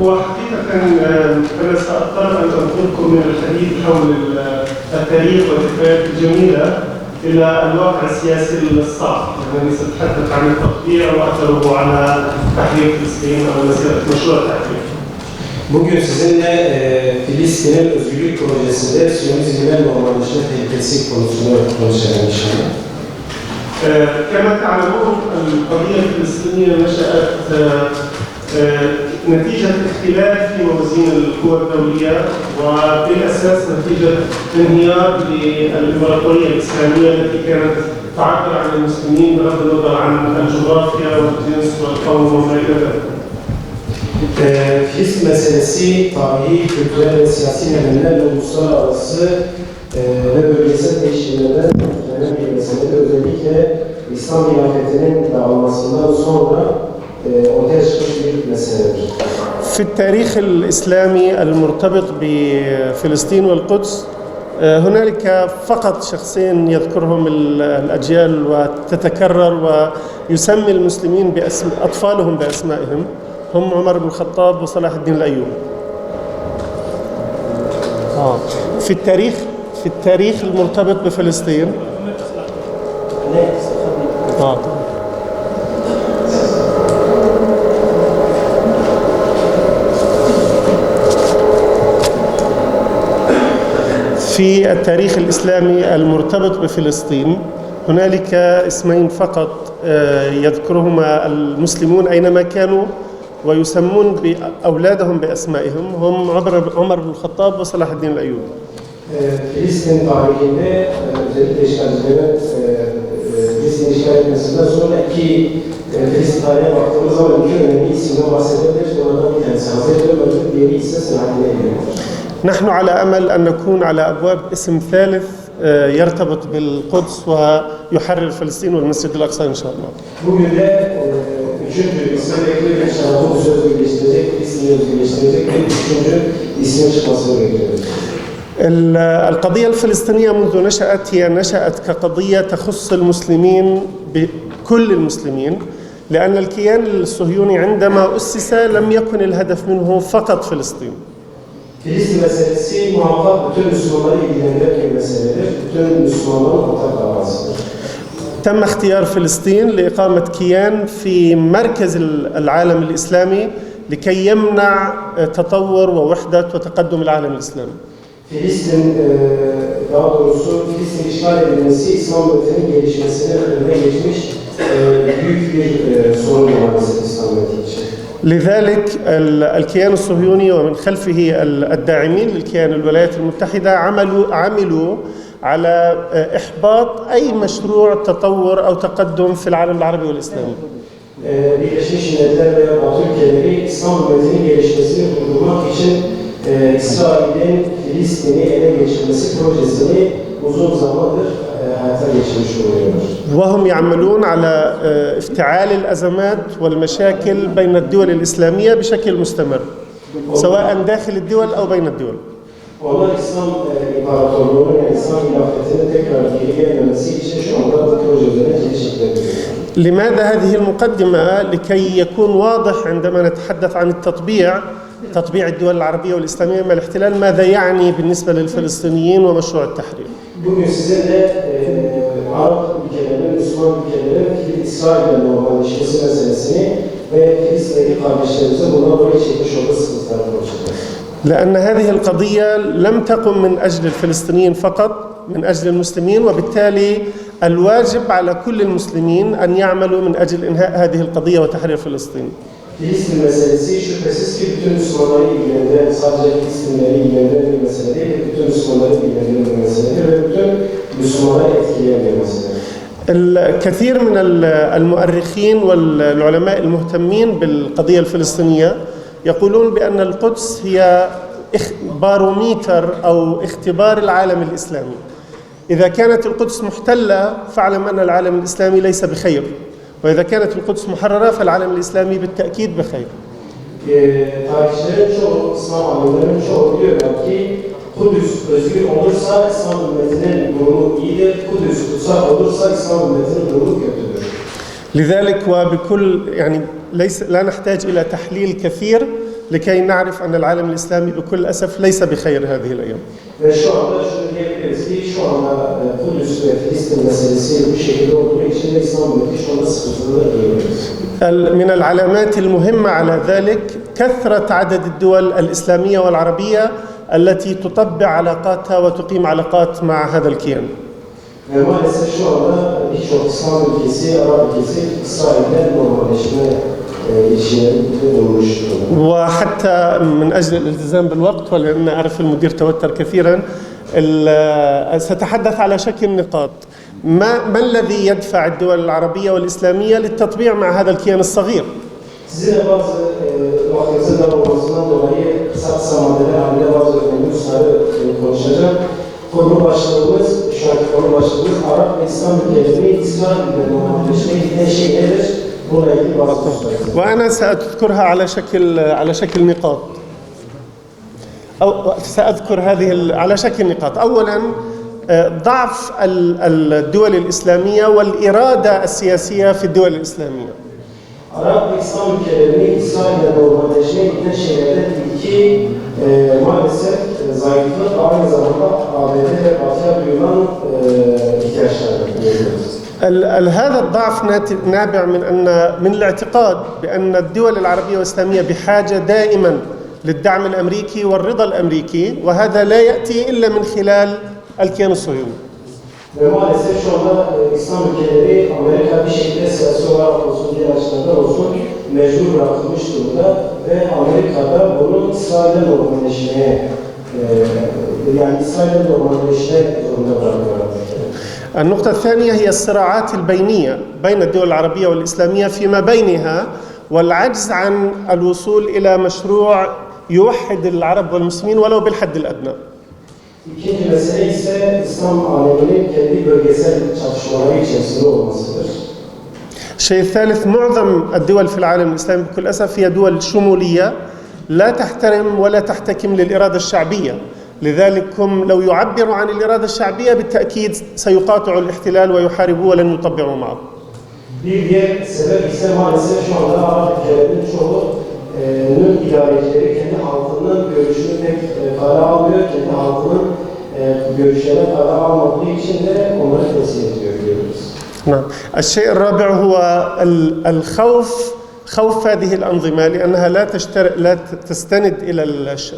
هو حقيقة أنا سأضطر أن أنقلكم من الحديث حول التاريخ والذكريات الجميلة إلى الواقع السياسي الصعب، يعني سأتحدث عن التطبيع وأثره على تحرير فلسطين أو مشروع التحرير. Bugün sizinle Filistin'in özgürlük projesinde Siyonizm'den normalleşme tehlikesi konusunu konuşacağım inşallah. كما تعلمون القضية الفلسطينية نشأت نتيجة اختلاف في موازين القوى الدولية، وبالأساس نتيجة انهيار للإمبراطورية الإسلامية التي كانت تعبر عن المسلمين بغض النظر عن الجغرافيا والجنس والقوم وما إلى ذلك. Filistin meselesi tarihi, kültürel ve siyasi nedenlerle uluslararası ve bölgesel değişimlerden önemli bir meseledir. Özellikle İslam hilafetinin dağılmasından sonra ortaya çıkmış bir meseledir. في التاريخ الإسلامي المرتبط بفلسطين والقدس هنالك فقط شخصين يذكرهم الأجيال وتتكرر ويسمي المسلمين أطفالهم بأسمائهم، هم عمر بن الخطاب وصلاح الدين الأيوبي. في التاريخ المرتبط بفلسطين في التاريخ الإسلامي المرتبط بفلسطين هنالك اسمين فقط يذكرهما المسلمون أينما كانوا ويسمون بأولادهم بأسمائهم، هم عمر بن الخطاب وصلاح الدين الأيوبي. Filistin tarihinde özellikle Filistin işgal etmesinden sonra iki Filistin tarihine baktığımız zaman iki önemli isimden bahsedebiliriz. Onlardan bir tanesi Hazreti Ömer'dir, diğeri ise Selahaddin Eyyubi'dir. نحن على أمل أن نكون على أبواب اسم ثالث يرتبط بالقدس ويحرر فلسطين والمسجد الأقصى إن شاء الله. Bugün de üçüncü ismi bekliyor. İnşallah bu özgürleştirecek, Filistin'i özgürleştirecek bir üçüncü ismin çıkmasını bekliyoruz. القضية الفلسطينية منذ نشأت هي نشأت كقضية تخص المسلمين بكل المسلمين، لأن الكيان الصهيوني عندما أسس لم يكن الهدف منه فقط فلسطين. Filistin meselesi muhakkak bütün Müslümanları ilgilendiren bir meseledir. Bütün Müslümanların ortak davasıdır. تم اختيار فلسطين لإقامة كيان في مركز العالم الإسلامي لكي يمنع تطور ووحدة وتقدم العالم الإسلامي. Filistin, daha doğrusu Filistin işgal edilmesi İslam ülkesinin gelişmesine önüne geçmiş büyük bir sorun maalesef İslam ülkesi için. لذلك الكيان الصهيوني ومن خلفه الداعمين للكيان الولايات المتحدة عملوا على إحباط أي مشروع تطور أو تقدم في العالم العربي والإسلامي. Birleşmiş Milletler ve Batı ülkeleri İslam ülkesinin gelişmesini durdurmak için İsrail'in Filistin'i ele geçirmesi projesini uzun zamandır hayata geçirmiş oluyorlar. وهم يعملون على افتعال الأزمات والمشاكل بين الدول الإسلامية بشكل مستمر سواء داخل الدول أو بين الدول. Onlar İslam İmparatorluğu'nun yani İslam hilafetinin tekrar geri gelmemesi için şu anda bu proje üzerine çalışmalar yapıyorlar. لماذا هذه المقدمة؟ لكي يكون واضح عندما نتحدث عن تطبيع الدول العربية والإسلامية مع الاحتلال ماذا يعني بالنسبة للفلسطينيين ومشروع التحرير. Bugün sizinle Arap ülkelerinin, Müslüman ülkelerin İsrail'le normalleşmesi meselesini ve Filistin'deki kardeşlerimize bundan dolayı çekmiş olduğu sıkıntılar konuşacağız. لأن هذه القضية لم تقم من أجل الفلسطينيين فقط، من أجل المسلمين، وبالتالي الواجب على كل المسلمين أن يعملوا من أجل إنهاء هذه القضية وتحرير فلسطين. Filistin meselesi şüphesiz ki bütün Müslümanları ilgilendiren, sadece Filistinleri ilgilendiren bir mesele değil, bütün Müslümanları ilgilendiren bir meseledir ve bütün Müslümanları etkileyen bir meseledir. الكثير من المؤرخين والعلماء المهتمين بالقضية الفلسطينية يقولون بأن القدس هي باروميتر أو اختبار العالم الإسلامي. إذا كانت القدس محتلة فاعلم أن العالم الإسلامي ليس بخير، وإذا كانت القدس محررة فالعالم الإسلامي بالتأكيد بخير. Tarihçilerin çoğu, İslam alimlerinin çoğu diyorlar ki Kudüs özgür olursa İslam ümmetinin durumu iyidir, Kudüs kutsal olursa İslam ümmetinin durumu kötüdür. لذلك وبكل يعني لا نحتاج إلى تحليل كثير لكي نعرف أن العالم الإسلامي بكل أسف ليس بخير هذه الأيام. Ve şu anda şunu diyebiliriz ki şu anda Kudüs ve Filistin meselesi bu şekilde olduğu için de İslam ülkesi şu anda sıkıntılı görüyoruz. من العلامات المهمة على ذلك كثرة عدد الدول الإسلامية والعربية التي تطبع علاقاتها وتقيم علاقات مع هذا الكيان. Ve maalesef şu anda birçok İslam ülkesi, Arap ülkesi İsrail'le normalleşme وحتى من أجل الالتزام بالوقت ولأن أعرف المدير توتر كثيرا سأتحدث على شكل نقاط. ما الذي يدفع الدول العربية والإسلامية للتطبيع مع هذا الكيان الصغير؟ Size bazı vaktinizin daralmasından dolayı kısa maddeler halinde bazı önemli hususları konuşacağım. Konu başlığımız, şu anki konu başlığımız Arap ve İslam ülkeleri İsrail'le normalleşmeye giden şey nedir? وأنا سأذكرها على شكل نقاط أو سأذكر هذه على شكل نقاط. أولا ضعف الدول الإسلامية والإرادة السياسية في الدول الإسلامية. Arap ve İslam ülkelerinin İsrail'le normalleşmeye giden şeylerden ilki maalesef zayıflık, aynı zamanda ABD ve Batı'ya duyulan ihtiyaçlardır. هذا الضعف نابع من الاعتقاد بأن الدول العربية والإسلامية بحاجة دائما للدعم الأمريكي والرضا الأمريكي وهذا لا يأتي إلا من خلال الكيان الصهيوني. Ve maalesef şu anda İslam ülkeleri Amerika bir şekilde siyasi olarak olsun, diğer açılardan olsun mecbur bırakılmış durumda ve Amerika'da bunun İsrail'e normalleşmeye yani İsrail'e normalleşme zorunda bırakıyorlar. النقطة الثانية هي الصراعات البينية بين الدول العربية والإسلامية فيما بينها والعجز عن الوصول إلى مشروع يوحد العرب والمسلمين ولو بالحد الأدنى. İkinci mesele ise İslam aleminin kendi bölgesel çatışmaları içerisinde olmasıdır. الشيء الثالث معظم الدول في العالم الإسلامي بكل أسف هي دول شمولية لا تحترم ولا تحتكم للإرادة الشعبية. لذلك هم لو يعبروا عن الإرادة الشعبية بالتأكيد سيقاطعوا الاحتلال ويحاربوه ولن يطبعوا معه. Bir diğer sebep ise maalesef şu anda Arap ülkelerinin çoğunun idarecileri kendi halkının görüşünü pek kale almıyor, kendi halkının görüşlerine kale almadığı için de onları tesir ediyor diyoruz. نعم. الشيء الرابع هو الخوف، خوف هذه الأنظمة لأنها لا تستند إلى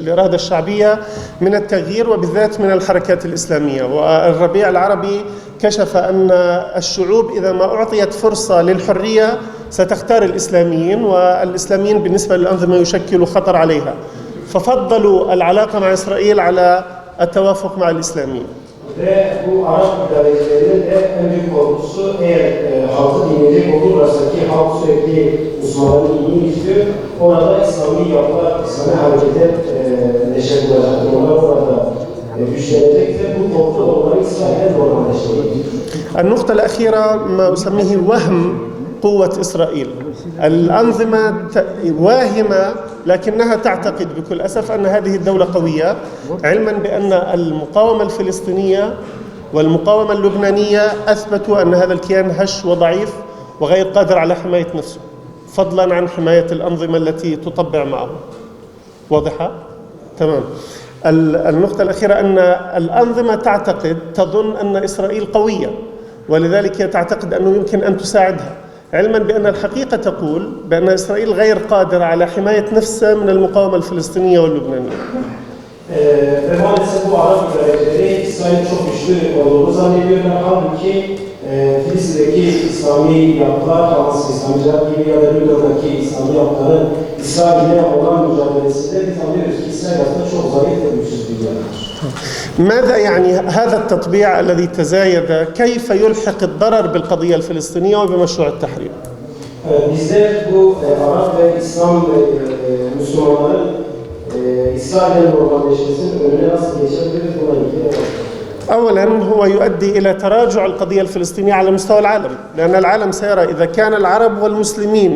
الإرادة الشعبية من التغيير وبالذات من الحركات الإسلامية. والربيع العربي كشف أن الشعوب إذا ما أعطيت فرصة للحرية ستختار الإسلاميين والإسلاميين بالنسبة للأنظمة يشكلوا خطر عليها ففضلوا العلاقة مع إسرائيل على التوافق مع الإسلاميين. Ve bu Arap idarecilerinin de en büyük korkusu eğer halkı dinleyecek olurlarsa ki halk sürekli Müslümanların iyiliğini istiyor, orada İslami yapılar, İslami hareketler neşe bulacak, onlar orada güçlenecek ve bu korku onları İsrail'e normalleştirecek. النقطة الأخيرة ما أسميه وهم قوة إسرائيل. الأنظمة واهمة لكنها تعتقد بكل أسف أن هذه الدولة قوية علما بأن المقاومة الفلسطينية والمقاومة اللبنانية أثبتوا أن هذا الكيان هش وضعيف وغير قادر على حماية نفسه فضلا عن حماية الأنظمة التي تطبع معه. واضحة؟ تمام. النقطة الأخيرة أن الأنظمة تظن أن إسرائيل قوية ولذلك تعتقد أنه يمكن أن تساعدها علما بأن الحقيقة تقول بأن إسرائيل غير قادرة على حماية نفسها من المقاومة الفلسطينية واللبنانية. Ve maalesef bu Arap idareleri İsrail çok güçlü olduğunu zannediyorlar. Halbuki Filistin'deki İslami yapılar, Hamas İslamcılar gibi ya da Lübnan'daki İslami yapıların İsrail'e olan mücadelesinde biz anlıyoruz ki İsrail aslında çok zayıf ve güçsüz bir yerdir. ماذا يعني هذا التطبيع الذي تزايد كيف يلحق الضرر بالقضية الفلسطينية وبمشروع التحرير؟ Bizler bu Arap ve İslam Müslümanların İsrail'in normalleşmesinin önüne nasıl geçebiliriz buna ilgili. أولاً هو يؤدي إلى تراجع القضية الفلسطينية على مستوى العالم لأن العالم سيرى إذا كان العرب والمسلمين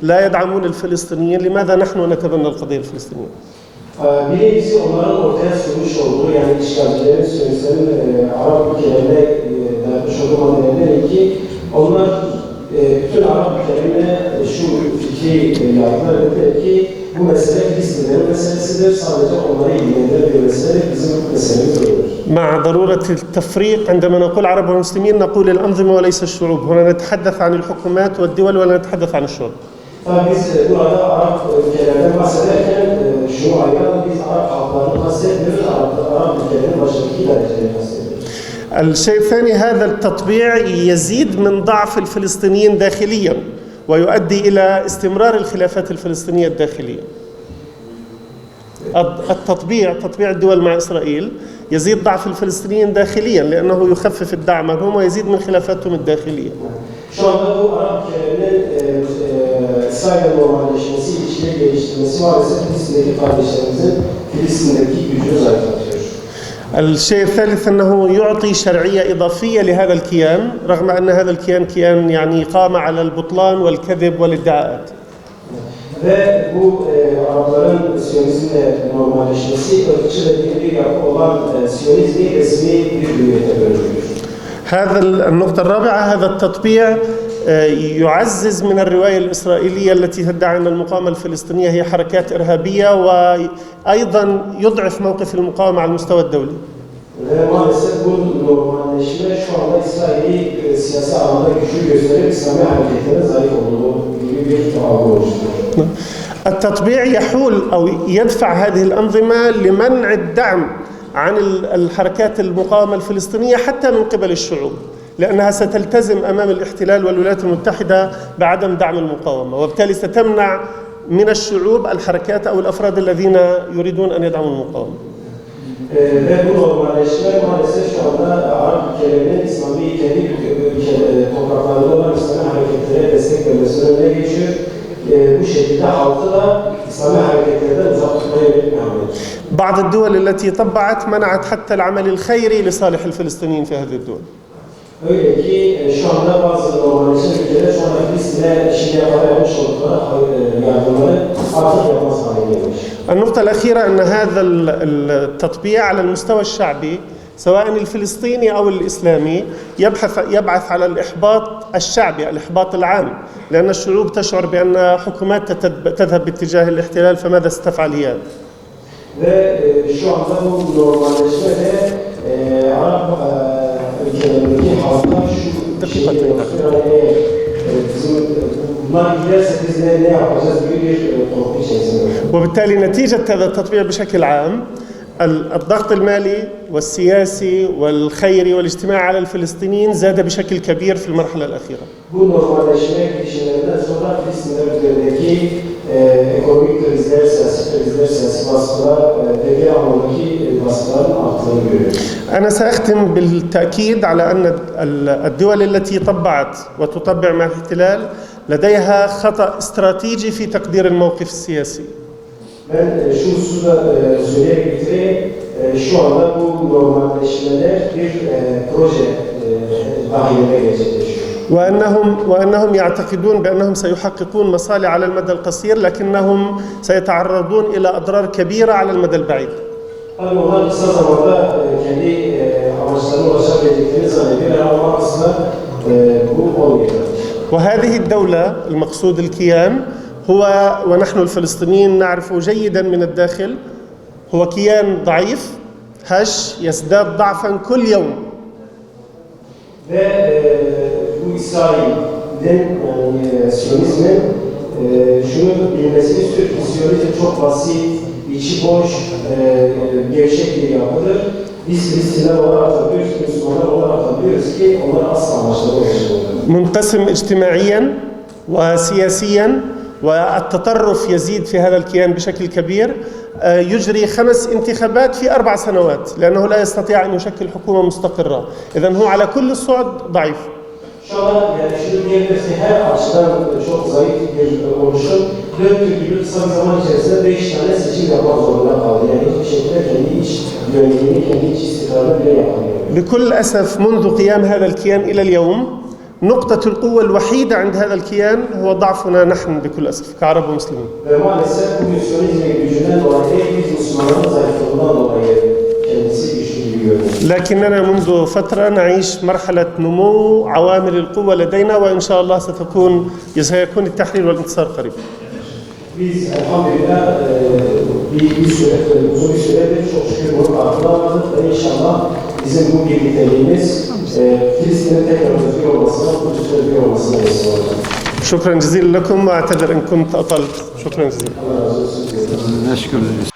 لا يدعمون الفلسطينيين لماذا نحن نتبنى القضية الفلسطينية؟ Birincisi onların ortaya sürmüş olduğu yani işgalcilerin sözlerinin Arap ülkelerine dayatmış olduğu maddelerden ki onlar bütün Arap ülkelerine şu fikri yaydılar. Dediler ki bu mesele Filistinlerin meselesidir. Sadece onları ilgilendiren bir mesele bizim meselemiz değildir. مع ضرورة التفريق عندما نقول عرب ومسلمين نقول الأنظمة وليس الشعوب. هنا نتحدث عن الحكومات والدول ولا نتحدث عن الشعوب. Tabii biz burada Arap ülkelerden bahsederken şunu ayıralım, biz Arap halklarını bahsetmiyoruz, Arap ülkelerin başındaki idarecileri bahsediyoruz. الشيء الثاني هذا التطبيع يزيد من ضعف الفلسطينيين داخليا ويؤدي إلى استمرار الخلافات الفلسطينية الداخلية. تطبيع الدول مع إسرائيل يزيد ضعف الفلسطينيين داخليا لأنه يخفف الدعم عنهم ويزيد من خلافاتهم الداخلية. Şu anda bu Arap ülkelerinin İsrail'le normalleşmesi, ilişkileri geliştirmesi maalesef Filistin'deki kardeşlerimizin Filistin'deki gücünü zayıflatıyor. الشيء الثالث أنه يعطي شرعية إضافية لهذا الكيان رغم أن هذا الكيان كيان يعني قام على البطلان والكذب والادعاءات. Ve bu Arapların Siyonizmle normalleşmesi, ırkçı ve dini yapı olan Siyonizmi resmi bir hüviyete dönüştürüyor. هذا النقطة الرابعة هذا التطبيع يعزز من الرواية الإسرائيلية التي تدعي أن المقاومة الفلسطينية هي حركات إرهابية وأيضا يضعف موقف المقاومة على المستوى الدولي. Ve maalesef bu normalleşme şu anda İsrail'i siyasi alanda güçlü gösterip İslami hareketlerin zayıf olduğu gibi bir algı oluşturuyor. التطبيع يحول أو يدفع هذه الأنظمة لمنع الدعم عن الحركات المقاومة الفلسطينية حتى من قبل الشعوب لأنها ستلتزم أمام الاحتلال والولايات المتحدة بعدم دعم المقاومة وبالتالي ستمنع من الشعوب الحركات أو الأفراد الذين يريدون أن يدعموا المقاومة. Ve bu normalleşme maalesef şu anda Arap ülkelerinin İslami kendi topraklarında olan İslami hareketlere destek vermesinin önüne geçiyor. Bu şekilde halkı da İslami hareketlerden uzak tutmaya yönelik hamle. بعض الدول التي طبعت منعت حتى العمل الخيري لصالح الفلسطينيين في هذه الدول. Öyle ki şu anda bazı normalleşen ülkeler şu anda Filistin'e şimdiye kadar yapmış oldukları yardımları artık yapmaz hale gelmiş. النقطة الأخيرة أن هذا التطبيع على المستوى الشعبي سواء الفلسطيني أو الإسلامي يبعث على الإحباط الشعبي الإحباط العام لأن الشعوب تشعر بأن حكومات تذهب باتجاه الاحتلال فماذا ستفعل هي؟ Ve şu anda bu normalleşme de Arap ülkelerindeki halklar şu şeyi yapıyor. bunlar giderse biz ne yapacağız gibi bir korku içerisinde. وبالتالي نتيجة هذا التطبيع بشكل عام الضغط المالي والسياسي والخيري والاجتماعي على الفلسطينيين زاد بشكل كبير في المرحلة الأخيرة. Bu normalleşme girişimlerinden sonra Filistinler üzerindeki ekonomik krizler, siyasi baskılar ve diğer anlamdaki baskıların arttığını görüyoruz. أنا سأختم بالتأكيد على أن الدول التي طبعت وتطبع مع الاحتلال لديها خطأ استراتيجي في تقدير الموقف السياسي. Ben şu hususta söyleyerek bitireyim. Şu anda bu normalleşmeler bir proje dahilinde gerçekleşiyor. وأنهم يعتقدون بأنهم سيحققون مصالح على المدى القصير لكنهم سيتعرضون إلى أضرار كبيرة على المدى البعيد. Tabii onlar kısa zamanda kendi amaçlarına ulaşabileceklerini zannediyorlar ama aslında bu olmuyor. وهذه الدولة المقصود الكيان هو ونحن الفلسطينيين نعرفه جيدا من الداخل هو كيان ضعيف هش يزداد ضعفا كل يوم. Ve bu İsrail'in Siyonizmin şunu bilmesini istiyor ki Siyonizm çok basit, içi boş, gevşek bir yapıdır. Biz Filistinler olarak tabiyoruz, Müslümanlar olarak tabiyoruz ki onlar asla amaçları ulaşamıyorlar. منقسم اجتماعيا وسياسيا والتطرف يزيد في هذا الكيان بشكل كبير يجري 5 انتخابات في 4 سنوات لأنه لا يستطيع أن يشكل حكومة مستقرة. إذن هو على كل الصعد ضعيف. Şu anda yani şunu diyebiliriz ki her açıdan çok zayıf bir oluşum 4 yıl kısa bir zaman içerisinde 5 tane seçim yapmak zorunda kaldı. Yani hiçbir şekilde kendi iç yönetimini, kendi iç istikrarını bile yapamıyor. بكل أسف منذ قيام هذا الكيان إلى اليوم نقطة القوة الوحيدة عند هذا الكيان هو ضعفنا نحن بكل أسف كعرب ومسلمين. Ve maalesef bu Siyonizmin gücünden dolayı biz Müslümanların zayıflığından dolayı kendisi güçlü gibi görünüyor. لكننا منذ فترة نعيش مرحلة نمو عوامل القوة لدينا وإن شاء الله سيكون التحرير والانتصار قريب. Biz elhamdülillah uzun bir süredir çok şükür bunu karşılamadık ve inşallah bizim bu birlikteliğimiz Filistin'in tekrar özgür olmasına, Kudüs'ün özgür olmasına vesile olacak. شكرا جزيلا لكم وأعتذر إن كنت أطلت. شكرا جزيلا. Allah razı olsun. نشكر